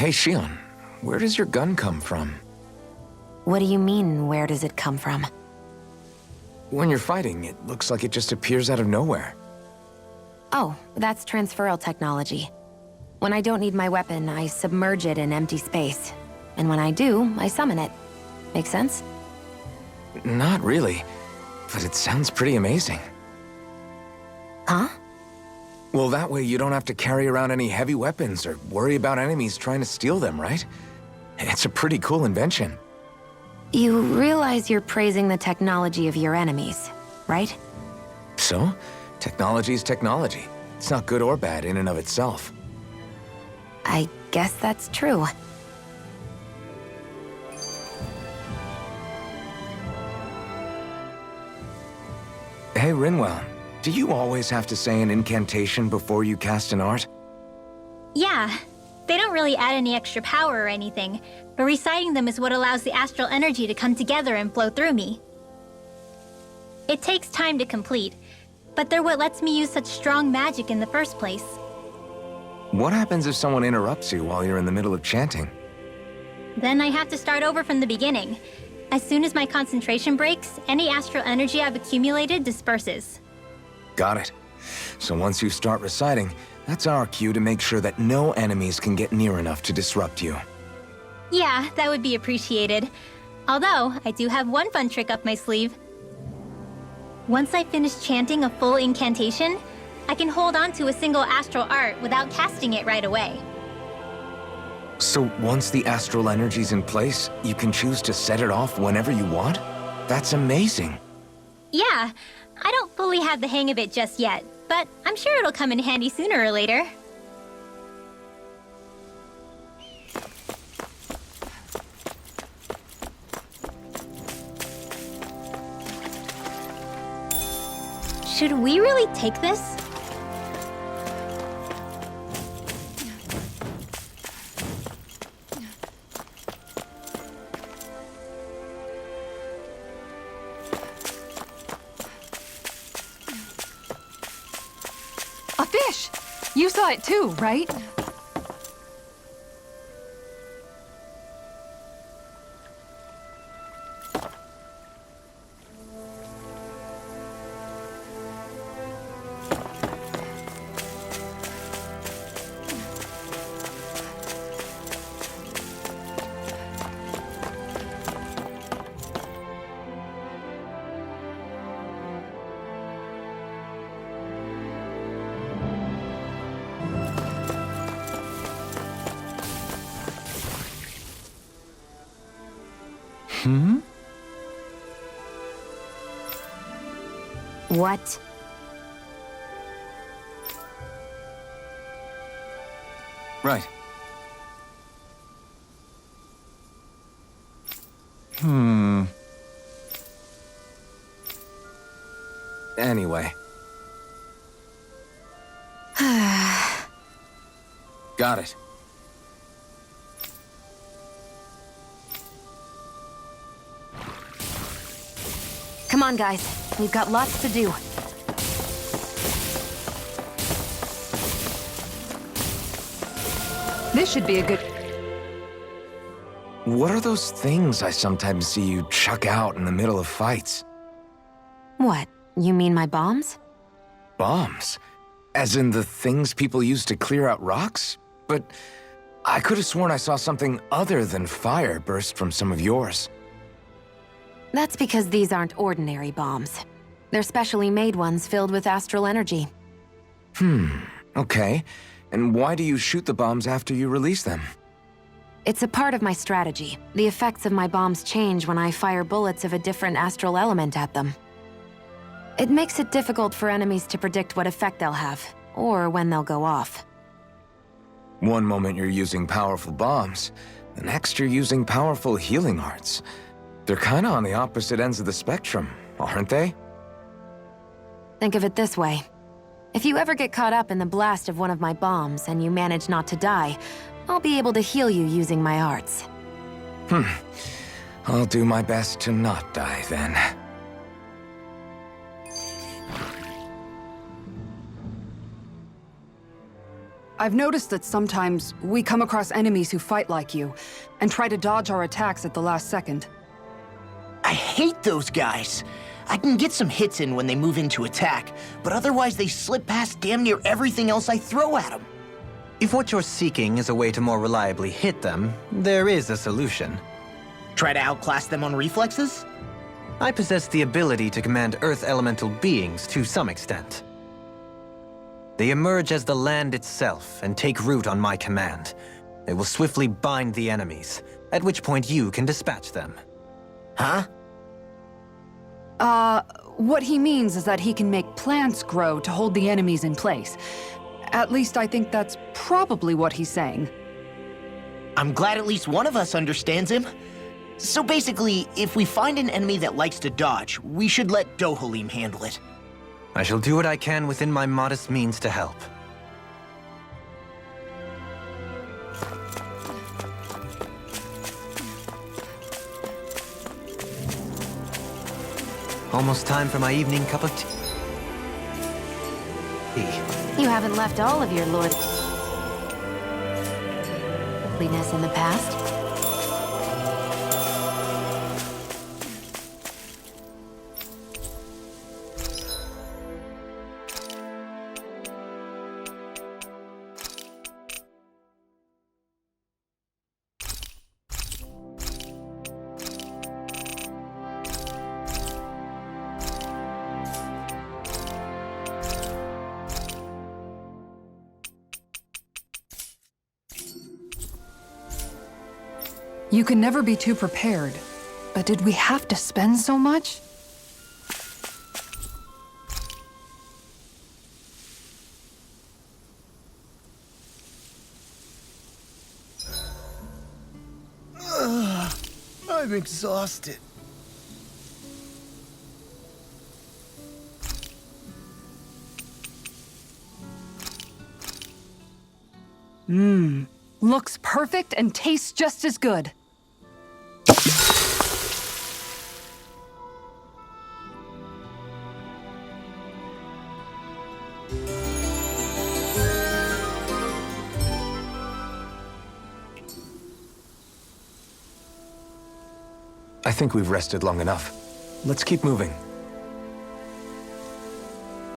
Hey, Shion, where does your gun come from? What do you mean, where does it come from? When you're fighting, it looks like it just appears out of nowhere. Oh, that's transferal technology. When I don't need my weapon, I submerge it in empty space. And when I do, I summon it. Make sense? Not really, but it sounds pretty amazing. Huh? Well, that way you don't have to carry around any heavy weapons or worry about enemies trying to steal them, right? It's a pretty cool invention. You realize you're praising the technology of your enemies, right? So, technology is technology. It's not good or bad in and of itself. I guess that's true. Hey, Rinwell, do you always have to say an incantation before you cast an art? Yeah, they don't really add any extra power or anything, but reciting them is what allows the astral energy to come together and flow through me. It takes time to complete, but they're what lets me use such strong magic in the first place. What happens if someone interrupts you while you're in the middle of chanting? Then I have to start over from the beginning. As soon as my concentration breaks, any astral energy I've accumulated disperses. Got it. So once you start reciting, that's our cue to make sure that no enemies can get near enough to disrupt you. Yeah, that would be appreciated. Although, I do have one fun trick up my sleeve. Once I finish chanting a full incantation, I can hold on to a single astral art without casting it right away. So once the astral energy's in place, you can choose to set it off whenever you want? That's amazing. Yeah, I don't fully have the hang of it just yet, but I'm sure it'll come in handy sooner or later. Should we really take this? A fish! You saw it too, right? What? Right. Anyway. Got it. Come on, guys. We've got lots to do. This should be a good... What are those things I sometimes see you chuck out in the middle of fights? What? You mean my bombs? Bombs? As in the things people use to clear out rocks? But I could have sworn I saw something other than fire burst from some of yours. That's because these aren't ordinary bombs. They're specially made ones filled with astral energy. Okay. And why do you shoot the bombs after you release them? It's a part of my strategy. The effects of my bombs change when I fire bullets of a different astral element at them. It makes it difficult for enemies to predict what effect they'll have, or when they'll go off. One moment you're using powerful bombs, the next you're using powerful healing arts. They're kinda on the opposite ends of the spectrum, aren't they? Think of it this way. If you ever get caught up in the blast of one of my bombs and you manage not to die, I'll be able to heal you using my arts. I'll do my best to not die then. I've noticed that sometimes we come across enemies who fight like you, and try to dodge our attacks at the last second. I hate those guys. I can get some hits in when they move into attack, but otherwise they slip past damn near everything else I throw at them. If what you're seeking is a way to more reliably hit them, there is a solution. Try to outclass them on reflexes? I possess the ability to command Earth elemental beings to some extent. They emerge as the land itself and take root on my command. They will swiftly bind the enemies, at which point you can dispatch them. Huh? What he means is that he can make plants grow to hold the enemies in place. At least I think that's probably what he's saying. I'm glad at least one of us understands him. So basically, if we find an enemy that likes to dodge, we should let Dohalim handle it. I shall do what I can within my modest means to help. Almost time for my evening cup of tea. You haven't left all of your lordliness in the past. You can never be too prepared. But did we have to spend so much? I'm exhausted. Looks perfect and tastes just as good. I think we've rested long enough. Let's keep moving.